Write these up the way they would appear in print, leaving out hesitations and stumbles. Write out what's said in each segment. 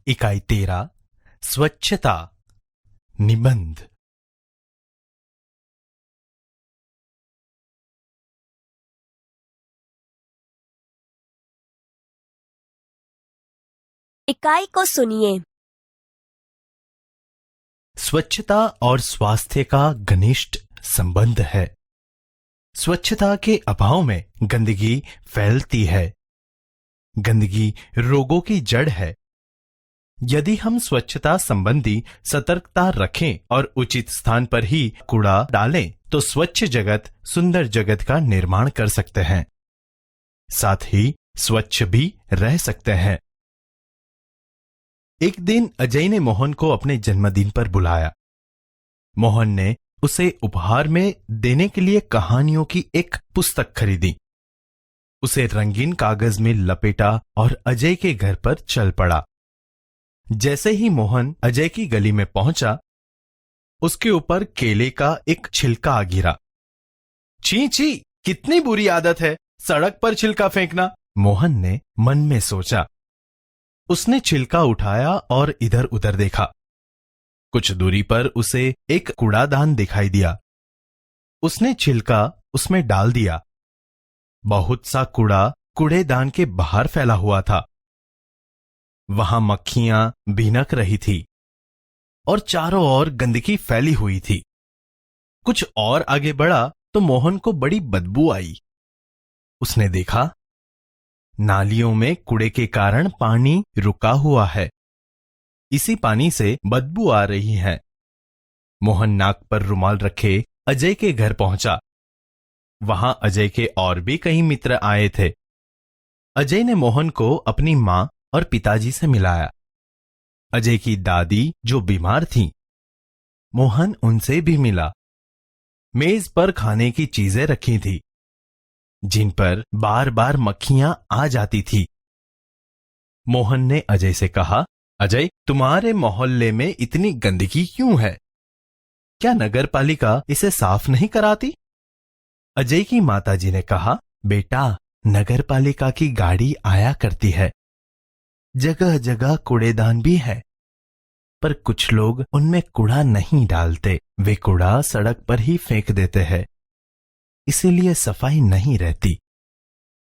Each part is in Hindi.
इकाई 13 स्वच्छता निबंध। इकाई को सुनिए। स्वच्छता और स्वास्थ्य का घनिष्ठ संबंध है। स्वच्छता के अभाव में गंदगी फैलती है। गंदगी रोगों की जड़ है। यदि हम स्वच्छता संबंधी सतर्कता रखें और उचित स्थान पर ही कूड़ा डालें तो स्वच्छ जगत सुंदर जगत का निर्माण कर सकते हैं, साथ ही स्वच्छ भी रह सकते हैं। एक दिन अजय ने मोहन को अपने जन्मदिन पर बुलाया। मोहन ने उसे उपहार में देने के लिए कहानियों की एक पुस्तक खरीदी। उसे रंगीन कागज में लपेटा और अजय के घर पर चल पड़ा। जैसे ही मोहन अजय की गली में पहुंचा, उसके ऊपर केले का एक छिलका आ गिरा। छी छी, कितनी बुरी आदत है सड़क पर छिलका फेंकना, मोहन ने मन में सोचा। उसने छिलका उठाया और इधर उधर देखा। कुछ दूरी पर उसे एक कूड़ादान दिखाई दिया। उसने छिलका उसमें डाल दिया। बहुत सा कूड़ा कूड़ेदान के बाहर फैला हुआ था। वहां मक्खियां भिनक रही थी और चारों ओर गंदगी फैली हुई थी। कुछ और आगे बढ़ा तो मोहन को बड़ी बदबू आई। उसने देखा नालियों में कूड़े के कारण पानी रुका हुआ है। इसी पानी से बदबू आ रही है। मोहन नाक पर रुमाल रखे अजय के घर पहुंचा। वहां अजय के और भी कई मित्र आए थे। अजय ने मोहन को अपनी मां और पिताजी से मिलाया। अजय की दादी जो बीमार थीं, मोहन उनसे भी मिला। मेज पर खाने की चीजें रखी थी, जिन पर बार बार मक्खियां आ जाती थी। मोहन ने अजय से कहा, अजय, तुम्हारे मोहल्ले में इतनी गंदगी क्यों है? क्या नगर पालिका इसे साफ नहीं कराती? अजय की माताजी ने कहा, बेटा, नगर पालिका की गाड़ी आया करती है। जगह जगह कूड़ेदान भी है, पर कुछ लोग उनमें कूड़ा नहीं डालते। वे कूड़ा सड़क पर ही फेंक देते हैं, इसीलिए सफाई नहीं रहती।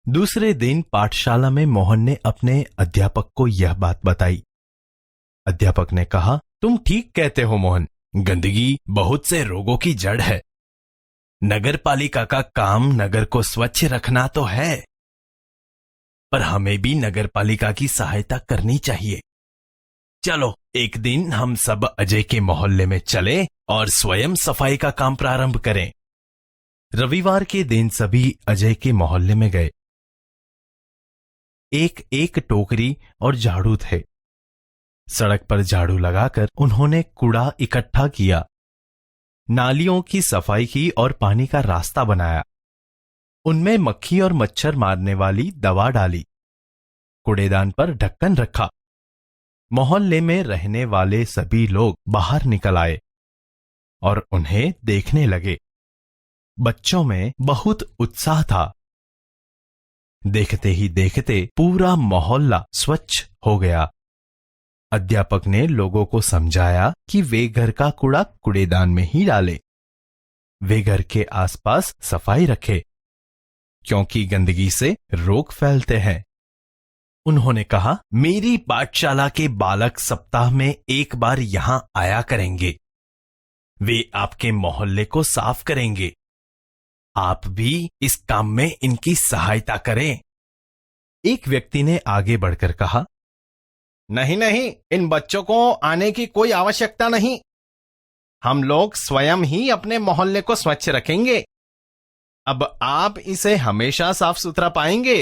दूसरे दिन पाठशाला में मोहन ने अपने अध्यापक को यह बात बताई। अध्यापक ने कहा, तुम ठीक कहते हो मोहन, गंदगी बहुत से रोगों की जड़ है। नगर पालिका का काम नगर को स्वच्छ रखना तो है, पर हमें भी नगर पालिका की सहायता करनी चाहिए। चलो एक दिन हम सब अजय के मोहल्ले में चलें और स्वयं सफाई का काम प्रारंभ करें। रविवार के दिन सभी अजय के मोहल्ले में गए। एक एक टोकरी और झाड़ू थे। सड़क पर झाड़ू लगाकर उन्होंने कूड़ा इकट्ठा किया, नालियों की सफाई की और पानी का रास्ता बनाया। उनमें मक्खी और मच्छर मारने वाली दवा डाली। कूड़ेदान पर ढक्कन रखा। मोहल्ले में रहने वाले सभी लोग बाहर निकल आए और उन्हें देखने लगे। बच्चों में बहुत उत्साह था। देखते ही देखते पूरा मोहल्ला स्वच्छ हो गया। अध्यापक ने लोगों को समझाया कि वे घर का कूड़ा कूड़ेदान में ही डालें। वे घर के आसपास सफाई रखें, क्योंकि गंदगी से रोग फैलते हैं। उन्होंने कहा, मेरी पाठशाला के बालक सप्ताह में एक बार यहां आया करेंगे। वे आपके मोहल्ले को साफ करेंगे। आप भी इस काम में इनकी सहायता करें। एक व्यक्ति ने आगे बढ़कर कहा, नहीं नहीं, इन बच्चों को आने की कोई आवश्यकता नहीं। हम लोग स्वयं ही अपने मोहल्ले को स्वच्छ रखेंगे। अब आप इसे हमेशा साफ सुथरा पाएंगे।